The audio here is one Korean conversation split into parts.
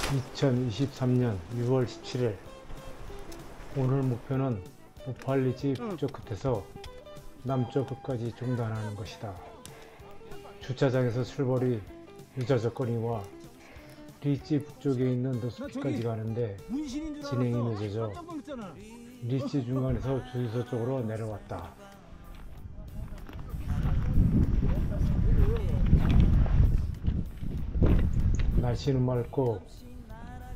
2023년 6월 17일 오늘 목표는 우팔리지 북쪽 끝에서 남쪽 끝까지 종단하는 것이다. 주차장에서 출발이 늦어졌거니와 리치 북쪽에 있는 노스피까지 가는데 진행이 늦어져 리치 중간에서 주유소 쪽으로 내려왔다. 날씨는 맑고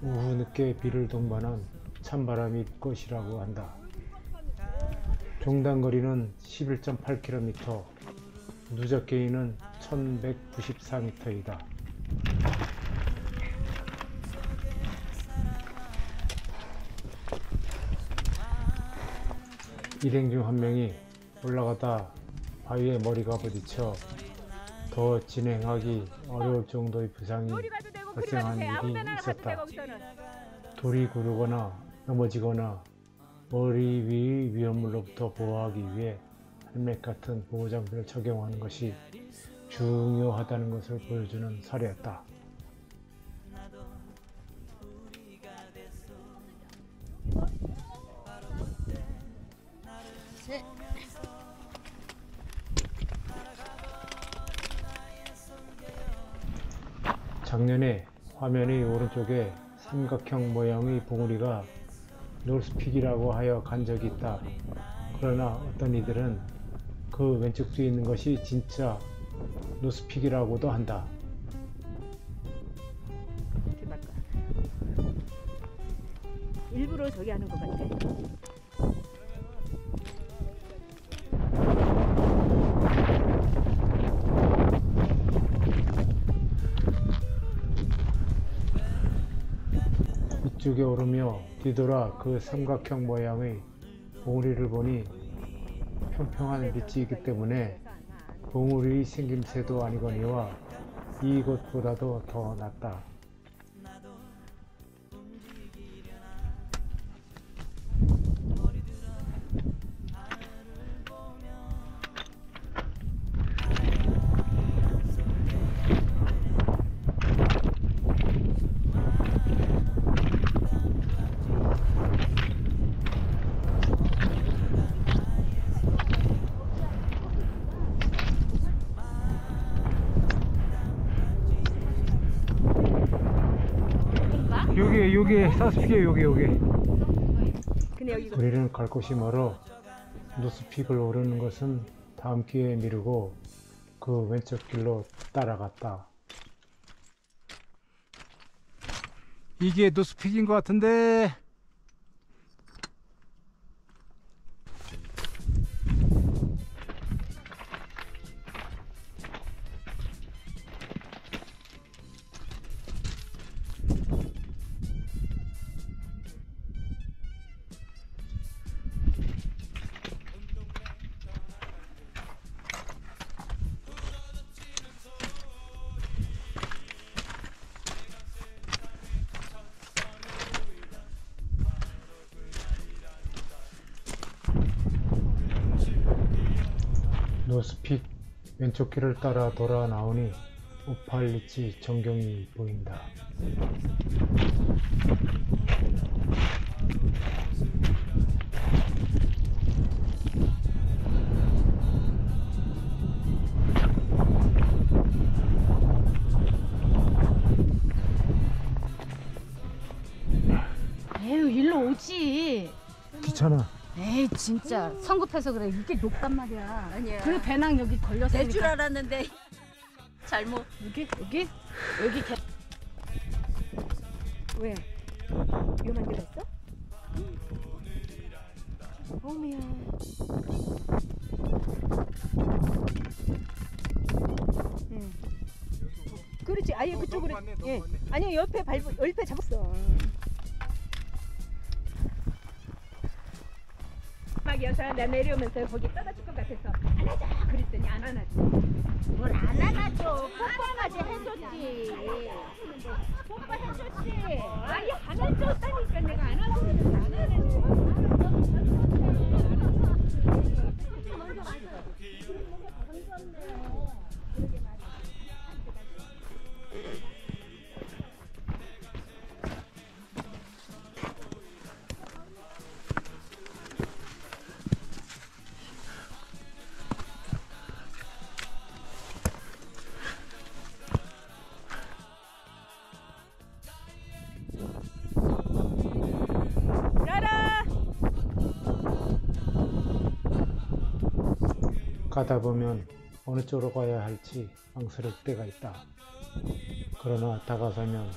오후 늦게 비를 동반한 찬바람이 불 것이라고 한다. 종단거리는 11.8km, 누적게이는 1194m이다. 일행 중 한 명이 올라가다 바위에 머리가 부딪혀 더 진행하기 어려울 정도의 부상이 발생한 일이 있었다. 돌이 구르거나 넘어지거나 머리 위의 위험물로부터 보호하기 위해 헬멧 같은 보호장비를 착용하는 것이 중요하다는 것을 보여주는 사례였다. 작년에 화면의 오른쪽에 삼각형 모양의 봉우리가 노스픽이라고 하여 간 적이 있다. 그러나 어떤 이들은 그 왼쪽 뒤에 있는 것이 진짜 노스픽이라고도 한다. 일부러 저기 하는 것 같아. 이쪽에 오르며 뒤돌아 그 삼각형 모양의 봉우리를 보니 평평한 리치이기 때문에 봉우리 생김새도 아니거니와 이곳보다도 더 낫다. 여기 사스픽이에요. 여기 근데 여기 우리는 갈 곳이 멀어 노스픽을 오르는 것은 다음 기회에 미루고 그 왼쪽 길로 따라갔다. 이게 노스픽인 것 같은데. 노스픽 왼쪽 길을 따라 돌아 나오니 우팔리치 전경이 보인다. 에휴, 일로 오지. 귀찮아. 에이, 진짜 성급해서 그래. 이게 높단 말이야. 아니야. 그 배낭 여기 걸렸으니까. 될 줄 알았는데 잘못. 여기 개... 왜? 위험한 데가 있어? 어머야. 응. 그렇지. 아예 그쪽으로. 예. 아니 옆에 잡았어. 막 여서 나 내려오면서 거기 떠다줄 것 같아서 안아줘 그랬더니 안 안아줘. 뭘 안 안아줘. 뽀뽀까지 해줬지. 뽀뽀 해줬지. 아니 안아줬다니까 내가 안아줬는데 안 안아줘. 먼저 가서. 가다 보면 어느 쪽으로 가야 할지 망설일 때가 있다. 그러나 다가서면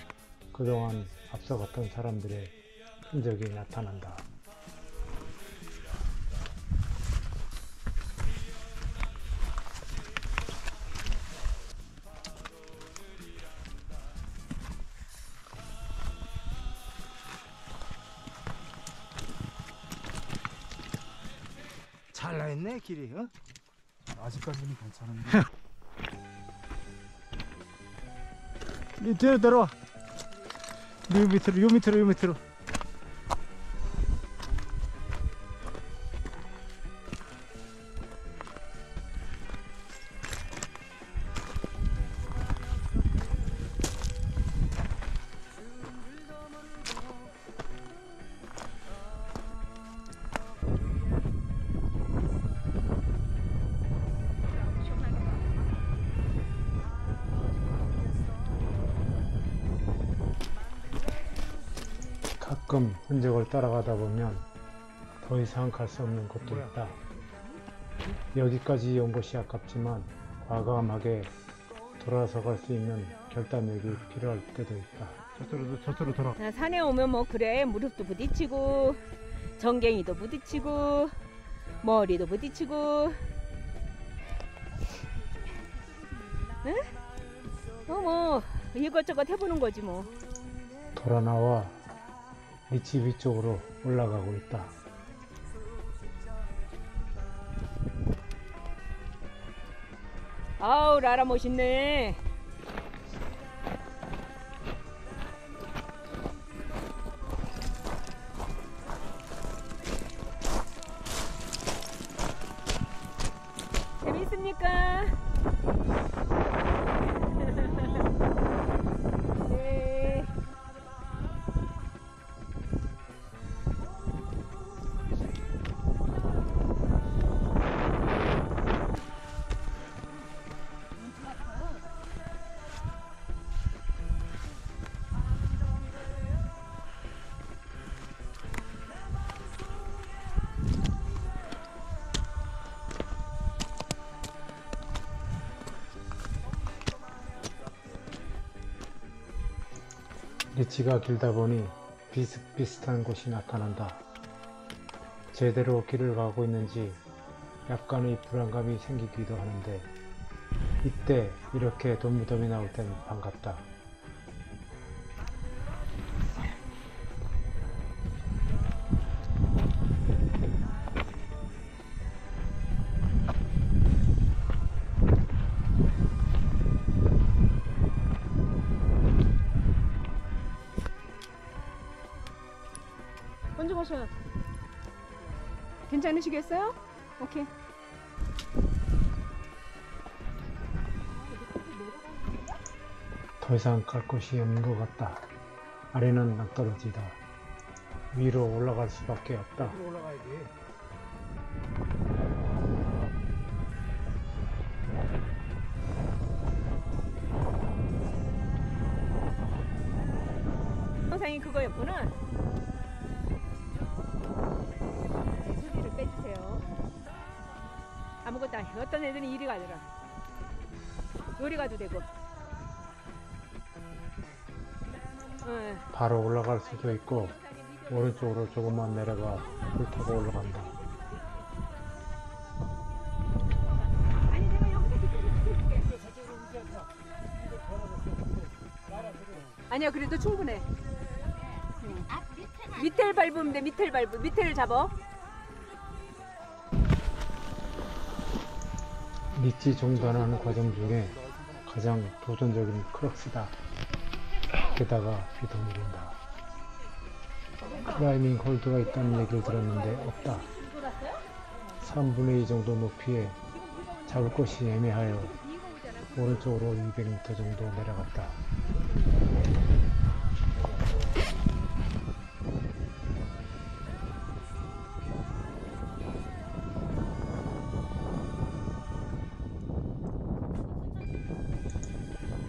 그동안 앞서갔던 사람들의 흔적이 나타난다. 잘 나있네 길이. 어? 아직까지는 괜찮은데. 밑으로 들어와. 요 밑으로. 가끔 흔적을 따라가다 보면 더 이상 갈 수 없는 곳도 있다. 여기까지 온 것이 아깝지만 과감하게 돌아서 갈 수 있는 결단력이 필요할 때도 있다. 저쪽으로 돌아. 나 산에 오면 뭐 그래 무릎도 부딪히고 정갱이도 부딪히고 머리도 부딪히고 응? 뭐 이것저것 해보는 거지 뭐. 돌아 나와 밑이 위쪽으로 올라가고 있다. 아우 라라 멋있네. 재밌습니까? 네. 리치가 길다 보니 비슷비슷한 곳이 나타난다. 제대로 길을 가고 있는지 약간의 불안감이 생기기도 하는데 이때 이렇게 돌무덤이 나올 땐 반갑다. 먼저 가셔요. 괜찮으시겠어요? 오케이. 더 이상 갈 곳이 없는 것 같다. 아래는 낭떠러지다. 위로 올라갈 수밖에 없다. 올라가야지. 영상이 그거였구나. 소리를 빼주세요. 아무것도 아니야. 어떤 애들은 이리 가더라. 요리 가도 되고. 응. 바로 올라갈 수도 있고 오른쪽으로 조금만 내려가 불 타고 올라간다. 아니 내가 여기서 지켜줄게. 아니야 그래도 충분해. 응. 밑에를 밟으면 돼. 밑에를 밟고 밑에를 잡아. 리치 종단하는 과정 중에 가장 도전적인 크럭스다. 게다가 비도 내린다. 클라이밍 홀드가 있다는 얘기를 들었는데 없다. 3분의 2 정도 높이에 잡을 곳이 애매하여 오른쪽으로 200m 정도 내려갔다.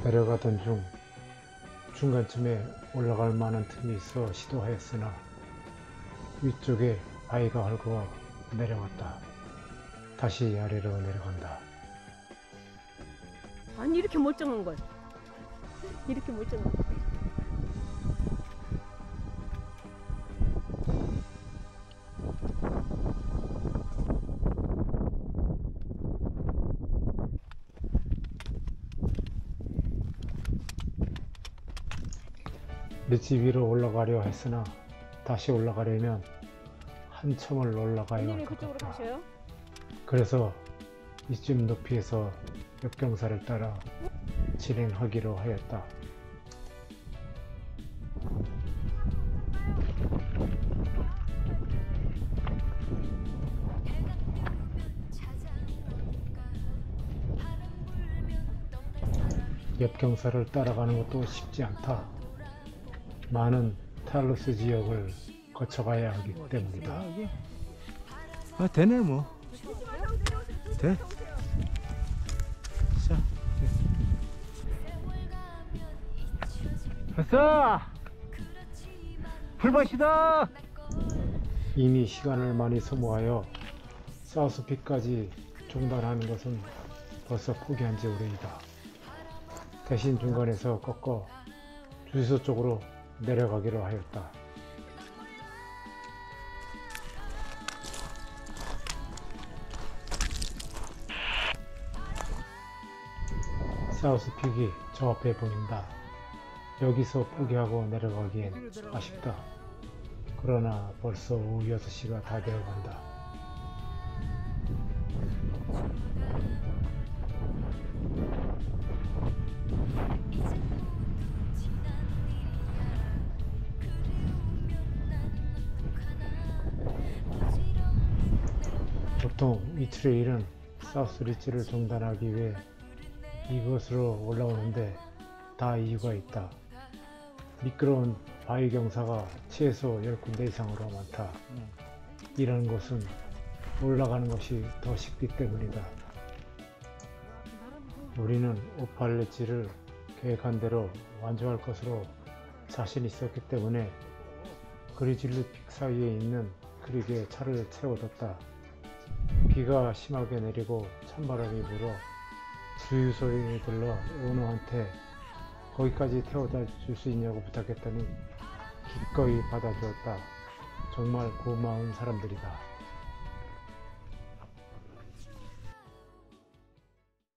내려가던 중 중간쯤에 올라갈 만한 틈이 있어 시도하였으나 위쪽에 바위가 헐거워 내려갔다. 다시 아래로 내려간다. 아니 이렇게 멀쩡한 걸. 이렇게 멀쩡한 걸. 릿지 위로 올라가려 했으나 다시 올라가려면 한참을 올라가야 할 언니는 것 그쪽으로 같다. 가셔요? 그래서 이쯤 높이에서 역경사를 따라 진행하기로 하였다. 역경사를 따라가는 것도 쉽지 않다. 많은 탈루스 지역을 거쳐가야 하기 때문이다. 여기. 아 되네 뭐. 돼. 자. 됐어. 불밭이다. 이미 시간을 많이 소모하여 사우스픽까지 중단하는 것은 벌써 포기한 지 오래이다. 대신 중간에서 꺾어 주유소 쪽으로 내려가기로 하였다. 사우스픽이 저 앞에 보인다. 여기서 포기하고 내려가기엔 아쉽다. 그러나 벌써 오후 6시가 다 되어간다. 보통 이 트레일은 사우스 리치를 중단하기 위해 이곳으로 올라오는데 다 이유가 있다. 미끄러운 바위 경사가 최소 10군데 이상으로 많다. 이런 곳은 올라가는 것이 더 쉽기 때문이다. 우리는 오팔레치를 계획한 대로 완주할 것으로 자신 있었기 때문에 그리즐리 픽 사이에 있는 크릭에 차를 채워뒀다. 비가 심하게 내리고 찬바람이 불어 주유소에 들러 오너한테 거기까지 태워다 줄 수 있냐고 부탁했더니 기꺼이 받아주었다. 정말 고마운 사람들이다.